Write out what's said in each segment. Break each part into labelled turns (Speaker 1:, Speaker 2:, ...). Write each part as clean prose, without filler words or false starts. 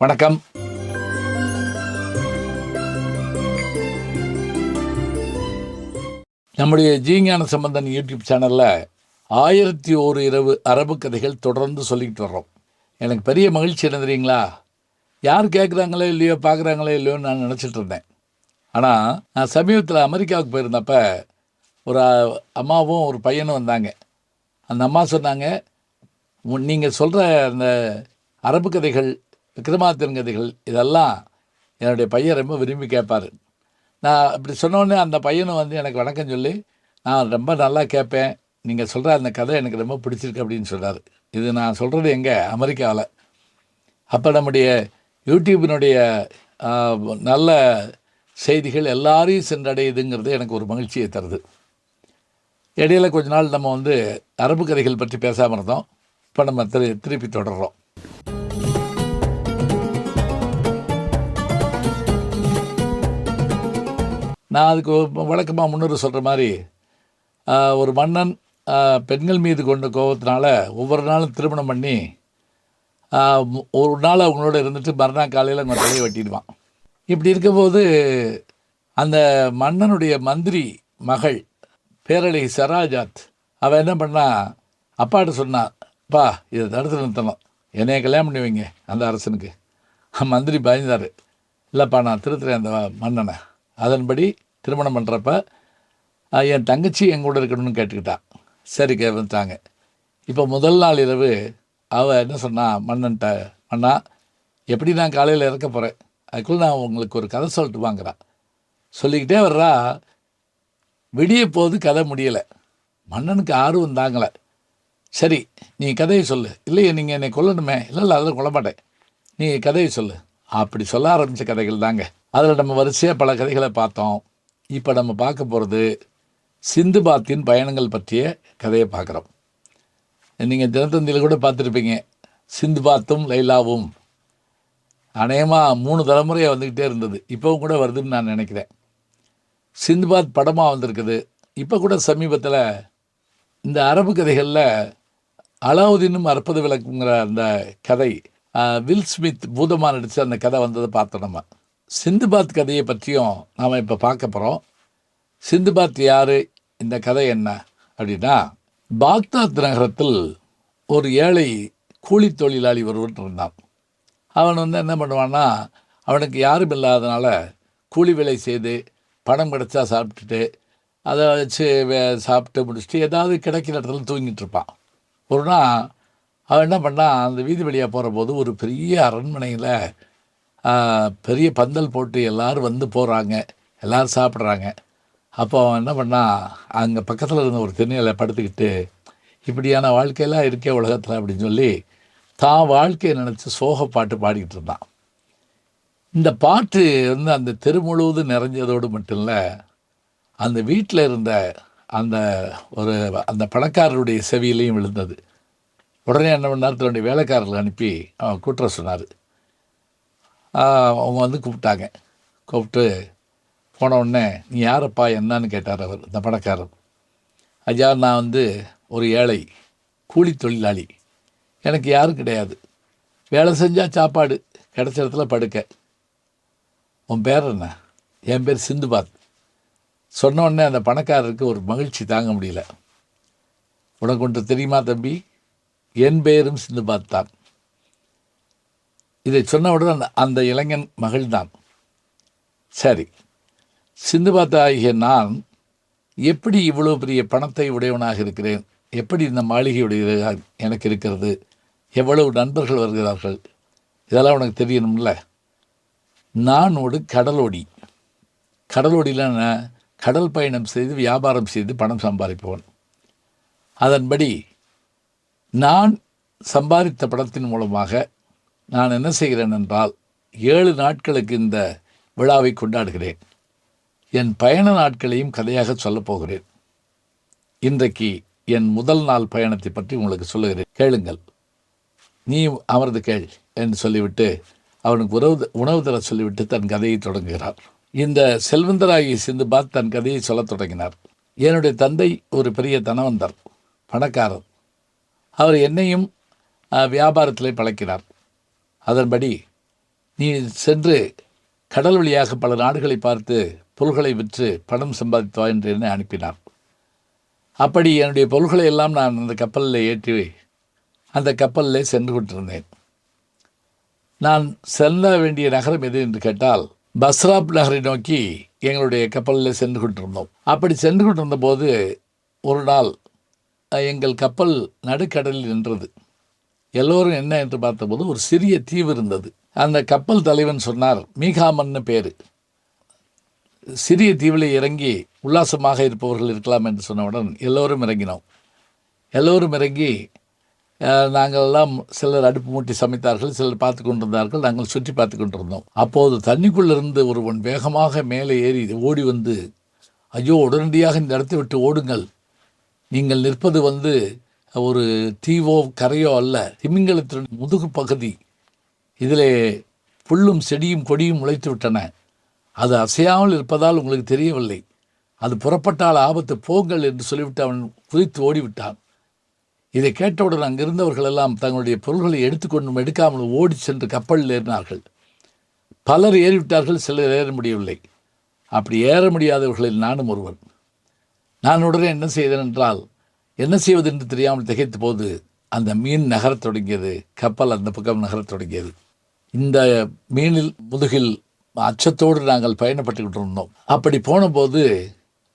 Speaker 1: வணக்கம். நம்முடைய ஜீஞான சம்பந்தன் யூடியூப் சேனலில் 1001 இரவு அரபு கதைகள் தொடர்ந்து சொல்லிக்கிட்டு வர்றோம். எனக்கு பெரிய மகிழ்ச்சி என்ன தெரியுங்களா? யார் கேட்குறாங்களோ இல்லையோ, பார்க்குறாங்களோ இல்லையோன்னு நான் நினச்சிட்டு இருந்தேன். ஆனால் நான் சமீபத்தில் அமெரிக்காவுக்கு போயிருந்தப்ப ஒரு அம்மாவும் ஒரு பையனும் வந்தாங்க. அந்த அம்மா சொன்னாங்க, நீங்கள் சொல்கிற அந்த அரபு கதைகள், விக்ரமாதித்தன் கதைகள் இதெல்லாம் என்னுடைய பையன் ரொம்ப விரும்பி கேட்பார். நான் அப்படி சொன்னோடனே அந்த பையனும் வந்து எனக்கு வணக்கம் சொல்லி, நான் ரொம்ப நல்லா கேட்பேன், நீங்கள் சொல்கிற அந்த கதை எனக்கு ரொம்ப பிடிச்சிருக்கு அப்படின்னு சொல்கிறார். இது நான் சொல்கிறது எங்கே? அமெரிக்காவில். அப்போ நம்முடைய யூடியூப்பினுடைய நல்ல செய்திகள் எல்லாரையும் சென்றடையுதுங்கிறது எனக்கு ஒரு மகிழ்ச்சியை தருது. இடையில் கொஞ்ச நாள் நம்ம வந்து அரபு கதைகள் பற்றி பேசாமல் இருந்தோம். இப்போ நம்ம திருப்பி தொடர்கிறோம். நான் அதுக்கு வழக்கமாக முன்னூறு சொல்கிற மாதிரி, ஒரு மன்னன் பெண்கள் மீது கொண்ட கோபத்தினால ஒவ்வொரு நாளும் திருமணம் பண்ணி ஒரு நாள் அவங்களோட இருந்துட்டு மறுநாள் காலையில் அவங்க தலையை வெட்டிடுவான். இப்படி இருக்கும்போது அந்த மன்னனுடைய மந்திரி மகள் பேரழகி சராஜாத் அவள் என்ன பண்ணா, அப்பாட்ட சொன்னான், அப்பா இதை தடுத்து நிறுத்தணும், என்னைய கல்யாணம் பண்ணி வைங்க அந்த அரசனுக்கு. மந்திரி பயந்தார். இல்லைப்பா நான் திருத்துறேன் அந்த மன்னனை. அதன்படி திருமணம் பண்ணுறப்ப என் தங்கச்சி எங்கூட இருக்கணும்னு கேட்டுக்கிட்டா. சரி வந்துட்டாங்க. இப்போ முதல் நாள் இரவு அவள் என்ன சொன்னா மன்னன்ட்ட, மன்னா எப்படி நான் காலையில் இறக்க போகிறேன், அதுக்குள்ளே நான் உங்களுக்கு ஒரு கதை சொல்லிட்டு வாங்குறான். சொல்லிக்கிட்டே வர்றா. விடிய போது கதை முடியலை. மன்னனுக்கு ஆர்வம் தாங்கலை. சரி நீ கதையை சொல்லு. இல்லையே நீங்கள் என்னை கொல்லணுமே. இல்லை அதில் கொல்ல மாட்டேன், நீ கதையை சொல்லு. அப்படி சொல்ல ஆரம்பித்த கதைகள் தாங்க. அதில் நம்ம வரிசையாக பல கதைகளை பார்த்தோம். இப்போ நம்ம பார்க்க போகிறது சிந்துபாத்தின் பயணங்கள் பற்றிய கதையை பார்க்குறோம். நீங்கள் தினத்தந்தியில் கூட பார்த்துருப்பீங்க, சிந்துபாத்தும் லைலாவும் அநேகமாக 3 தலைமுறையாக வந்துக்கிட்டே இருந்தது. இப்போவும் கூட வருதுன்னு நான் நினைக்கிறேன். சிந்துபாத் படமாக வந்திருக்குது. இப்போ கூட சமீபத்தில் இந்த அரபு கதைகளில் அலாவுதீனும் அற்புத விளக்குங்கிற அந்த கதை, வில் ஸ்மித் பூதமாக நடித்து அந்த கதை வந்ததை பார்த்தோம். நம்ம சிந்துபாத் கதையை பற்றியும் நாம் இப்போ பார்க்க போகிறோம். சிந்துபாத் யார், இந்த கதை என்ன அப்படின்னா, பாக்தாத் நகரத்தில் ஒரு ஏழை கூலி தொழிலாளி ஒருவன் இருந்தான். அவன் வந்து என்ன பண்ணுவான்னா, அவனுக்கு யாரும் இல்லாதனால கூலி வேலை செய்து பணம் கிடச்சா சாப்பிட்டுட்டு அதை வச்சு சாப்பிட்டு முடிச்சுட்டு ஏதாவது கிடைக்கிற இடத்துல தூங்கிட்டு இருப்பான். ஒரு நாள் அவன் என்ன பண்ணான், அந்த வீதி வழியாக போகிற போது ஒரு பெரிய அரண்மனையில் பெரிய பந்தல் போட்டு எல்லோரும் வந்து போகிறாங்க, எல்லோரும் சாப்பிட்றாங்க. அப்போ அவன் என்ன பண்ணால், அங்கே பக்கத்தில் இருந்த ஒரு திண்ணையில் படுத்துக்கிட்டு, இப்படியான வாழ்க்கையெல்லாம் இருக்கே உலகத்தில் அப்படின்னு சொல்லி தான் வாழ்க்கையை நினச்சி சோக பாட்டு பாடிக்கிட்டு இருந்தான். இந்த பாட்டு வந்து அந்த தெரு முழுவதும் நிறைஞ்சதோடு மட்டும் இல்லை, அந்த வீட்டில் இருந்த அந்த அந்த பணக்காரருடைய செவியிலையும் விழுந்தது. உடனே என்ன பண்ணார், தன்னுடைய வேலைக்காரர்களை அனுப்பி அவன் கூட்டுற சொன்னார். அவங்க வந்து கூப்பிட்டு போன உடனே, நீ யாரப்பா என்னன்னு கேட்டார் அவர், இந்த பணக்காரர். ஐயா நான் வந்து ஒரு ஏழை கூலி தொழிலாளி, எனக்கு யாரும் கிடையாது, வேலை செஞ்சால் சாப்பாடு, கிடைச்ச இடத்துல படுக்க. உன் பேர் என்ன? என் பேர் சிந்துபாத். சொன்ன உடனே அந்த பணக்காரருக்கு ஒரு மகிழ்ச்சி தாங்க முடியல. உனக்கு ஒன்று தெரியுமா தம்பி, என் பெயரும் சிந்துபாத் தான். இதை சொன்ன உடனே அந்த இளைஞன் மகிழ்ந்தான். சரி, சிந்துபாத் ஆகிய நான் எப்படி இவ்வளோ பெரிய பணத்தை உடையவனாக இருக்கிறேன், எப்படி இந்த மாளிகையுடைய எனக்கு இருக்கிறது, எவ்வளவு நண்பர்கள் வருகிறார்கள், இதெல்லாம் உனக்கு தெரியணும்ல. நான் ஒரு கடலோடி. கடலோடியில் நான் கடல் பயணம் செய்து வியாபாரம் செய்து பணம் சம்பாதிப்பவன். அதன்படி நான் சம்பாதித்த பணத்தின் மூலமாக நான் என்ன செய்கிறேன் என்றால், 7 நாட்களுக்கு இந்த விழாவை கொண்டாடுகிறேன். என் பயண நாட்களையும் கதையாக சொல்லப்போகிறேன். இன்றைக்கு என் முதல் நாள் பயணத்தை பற்றி உங்களுக்கு சொல்லுகிறேன், கேளுங்கள். நீ அமர்ந்து கேள் என்று சொல்லிவிட்டு அவனுக்கு உணவு தர சொல்லிவிட்டு தன் கதையை தொடங்குகிறார். இந்த செல்வந்தராகிய சிந்துபாத் தன் கதையை சொல்லத் தொடங்கினார். என்னுடைய தந்தை ஒரு பெரிய தனவந்தர், பணக்காரர். அவர் என்னையும் வியாபாரத்திலே பழக்கினார். அதன்படி நீ சென்று கடல் வழியாக பல நாடுகளை பார்த்து பொருள்களை விற்று பணம் சம்பாதித்து வா என்று என்னை அனுப்பினார். அப்படி என்னுடைய பொருள்களை எல்லாம் நான் அந்த கப்பலில் ஏற்றி அந்த கப்பலில் சென்று கொண்டிருந்தேன். நான் செல்ல வேண்டிய நகரம் எது என்று கேட்டால் பஸ்ராப் நகரை நோக்கி எங்களுடைய கப்பலில் சென்று கொண்டிருந்தோம். அப்படி சென்று கொண்டிருந்த போது ஒரு நாள் எங்கள் கப்பல் நடுக்கடலில் நின்றது. எல்லோரும் என்ன என்று பார்த்தபோது ஒரு சிறிய தீவு இருந்தது. அந்த கப்பல் தலைவன் சொன்னார், மீகாமன்னு பேர், சிறிய தீவில் இறங்கி உல்லாசமாக இருப்பவர்கள் இருக்கலாம் என்று சொன்னவுடன் எல்லோரும் இறங்கினோம். எல்லோரும் இறங்கி நாங்கள் எல்லாம் சிலர் அடுப்பு மூட்டி சமைத்தார்கள், சிலர் பார்த்து கொண்டிருந்தார்கள், நாங்கள் சுற்றி பார்த்து கொண்டிருந்தோம். அப்போது தண்ணிக்குள்ளிருந்து ஒருவன் வேகமாக மேலே ஏறி ஓடி வந்து, ஐயோ உடனடியாக இந்த இடத்தை விட்டு ஓடுங்கள், நீங்கள் நிற்பது ஒரு தீவோ கரையோ அல்ல, திமிங்கலத்தின் முதுகு பகுதி, இதிலே புல்லும் செடியும் கொடியும் முளைத்து விட்டன, அது அசையாமல் இருப்பதால் உங்களுக்கு தெரியவில்லை, அது புறப்பட்டால் ஆபத்து, போங்கள் என்று சொல்லிவிட்டு அவன் குதித்து ஓடிவிட்டான். இதை கேட்டவுடன் அங்கிருந்தவர்கள் எல்லாம் தங்களுடைய பொருள்களை எடுத்துக்கொண்டும் எடுக்காமல் ஓடி சென்று கப்பலில் ஏறினார்கள். பலர் ஏறிவிட்டார்கள், சிலர் ஏற முடியவில்லை. அப்படி ஏற முடியாதவர்களில் நானும் ஒருவன். நான் உடனே என்ன செய்தேன் என்றால், என்ன செய்வது என்று தெரியாமல் திகைத்த போது அந்த மீன் நகரத் தொடங்கியது, கப்பல் அந்த பக்கம் நகரத் தொடங்கியது. இந்த மீனில் முதுகில் அச்சத்தோடு நாங்கள் பயணப்பட்டுக்கிட்டு இருந்தோம். அப்படி போனபோது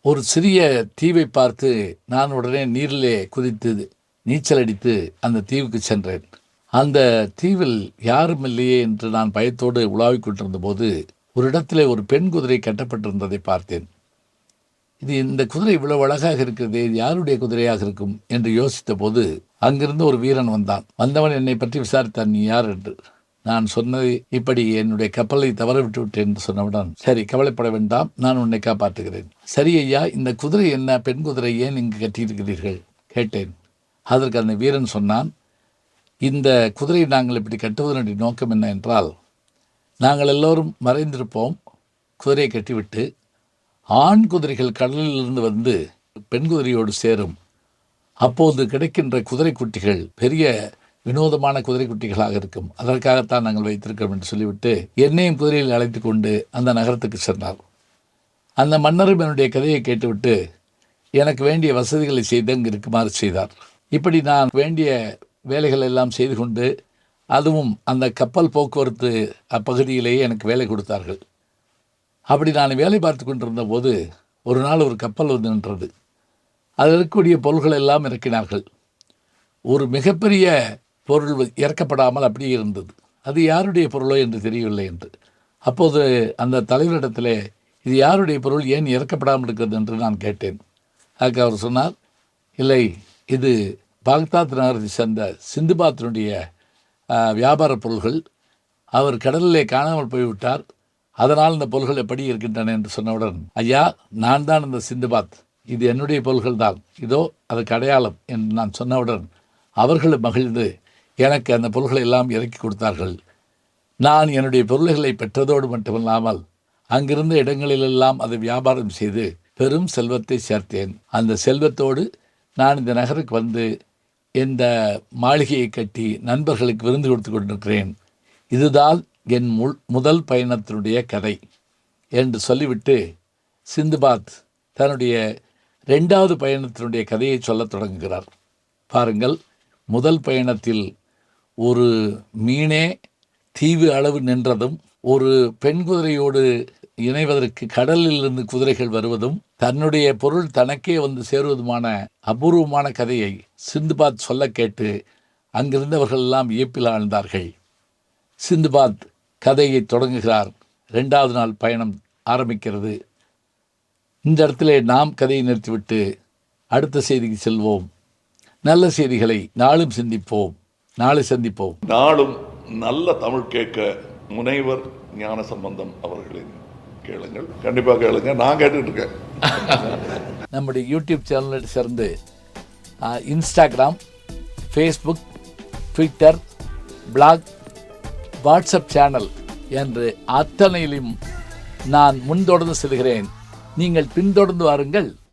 Speaker 1: ஒரு சிறிய தீவை பார்த்து நான் உடனே நீரிலே குதித்து நீச்சல் அடித்து அந்த தீவுக்கு சென்றேன். அந்த தீவில் யாரும் இல்லையே என்று நான் பயத்தோடு உலாவிக் கொண்டிருந்த போது ஒரு இடத்துல ஒரு பெண் குதிரை கட்டப்பட்டிருந்ததை பார்த்தேன். இந்த குதிரை இவ்வளவு அழகாக இருக்கிறது, இது யாருடைய குதிரையாக இருக்கும் என்று யோசித்த போது அங்கிருந்து ஒரு வீரன் வந்தான். வந்தவன் என்னை பற்றி விசாரித்தான், நீ யார் என்று. நான் சொன்னது, இப்படி என்னுடைய கப்பலை தவற விட்டு விட்டேன் என்று சொன்னவுடன், சரி கவலைப்பட வேண்டாம், நான் உன்னை காப்பாற்றுகிறேன். சரி ஐயா, இந்த குதிரை என்ன, பெண் குதிரை ஏன் இங்கு கட்டியிருக்கிறீர்கள் கேட்டேன். அதற்கு அந்த வீரன் சொன்னான், இந்த குதிரையை நாங்கள் இப்படி கட்டுவதனுடைய நோக்கம் என்ன என்றால், நாங்கள் எல்லோரும் மறைந்திருப்போம், குதிரையை கட்டிவிட்டு ஆண் குதிரைகள் கடலிலிருந்து வந்து பெண் குதிரையோடு சேரும், அப்போது கிடைக்கின்ற குதிரை குட்டிகள் பெரிய வினோதமான குதிரை குட்டிகளாக இருக்கும், அதற்காகத்தான் நாங்கள் வைத்திருக்கிறோம் என்று சொல்லிவிட்டு என்னையும் குதிரையில் அழைத்து கொண்டு அந்த நகரத்துக்கு சென்றார். அந்த மன்னரும் என்னுடைய கதையை கேட்டுவிட்டு எனக்கு வேண்டிய வசதிகளை செய்து அங்கு இருக்குமாறு செய்தார். இப்படி நான் வேண்டிய வேலைகள் எல்லாம் செய்து கொண்டு, அதுவும் அந்த கப்பல் போக்குவரத்து அப்பகுதியிலேயே எனக்கு வேலை கொடுத்தார்கள். அப்படி நான் வேலை பார்த்து கொண்டிருந்த போது ஒரு நாள் ஒரு கப்பல் வந்து நின்றது. அதில் இருக்கக்கூடிய பொருள்கள் எல்லாம் இறக்கினார்கள். ஒரு மிகப்பெரிய பொருள் இறக்கப்படாமல் அப்படியே இருந்தது. அது யாருடைய பொருளோ என்று தெரியவில்லை என்று. அப்போது அந்த தலைவரிடத்தில் இது யாருடைய பொருள், ஏன் இறக்கப்படாமல் இருக்கிறது என்று நான் கேட்டேன். அதுக்கு அவர் சொன்னார், இல்லை, இது பாக்தாத் நகரத்தை சேர்ந்த சிந்துபாத்தினுடைய வியாபார பொருள்கள், அவர் கடலிலே காணாமல் போய்விட்டார், அதனால் இந்த பொருள்கள் எப்படி இருக்கின்றன என்று சொன்னவுடன், ஐயா நான் தான் இந்த சிந்துபாத், இது என்னுடைய பொருள்கள் தான், இதோ அதுக்கு அடையாளம் என்று நான் சொன்னவுடன் அவர்கள் மகிழ்ந்து எனக்கு அந்த பொருள்களை எல்லாம் இறக்கி கொடுத்தார்கள். நான் என்னுடைய பொருள்களை பெற்றதோடு மட்டுமில்லாமல் அங்கிருந்த இடங்களிலெல்லாம் அதை வியாபாரம் செய்து பெரும் செல்வத்தை சேர்த்தேன். அந்த செல்வத்தோடு நான் இந்த நகருக்கு வந்து இந்த மாளிகையை கட்டி நண்பர்களுக்கு விருந்து கொடுத்து கொண்டிருக்கிறேன். இதுதான் என் முதல் பயணத்தினுடைய கதை என்று சொல்லிவிட்டு சிந்துபாத் தன்னுடைய 2வது பயணத்தினுடைய கதையை சொல்லத் தொடங்குகிறார். பாருங்கள், முதல் பயணத்தில் ஒரு மீனே தீவு அளவு நின்றதும், ஒரு பெண் குதிரையோடு இணைவதற்கு கடலில் இருந்து குதிரைகள் வருவதும், தன்னுடைய பொருள் தனக்கே வந்து சேருவதுமான அபூர்வமான கதையை சிந்துபாத் சொல்ல கேட்டு அங்கிருந்தவர்கள் எல்லாம் வியப்பில் ஆழ்ந்தார்கள். சிந்துபாத் கதையை தொடங்குகிறார். 2வது நாள் பயணம் ஆரம்பிக்கிறது. இந்த இடத்திலே நாம் கதையை நிறுத்திவிட்டு அடுத்த செய்திக்கு செல்வோம். நல்ல செய்திகளை நாளும் சிந்திப்போம், நாளை சந்திப்போம்.
Speaker 2: நாளும் நல்ல தமிழ் கேட்க முனைவர் ஞானசம்பந்தம் அவர்களின் கேளுங்கள், கண்டிப்பாக கேளுங்க. நான் கேட்டுட்டு இருக்கேன்.
Speaker 1: நம்முடைய யூடியூப் சேனலில் சேர்ந்து Instagram, Facebook, Twitter, blog, WhatsApp channel என்று அத்தனையிலும் நான் முன்தொடர்ந்து செல்கிறேன். நீங்கள் பின்தொடர்ந்து வாருங்கள்.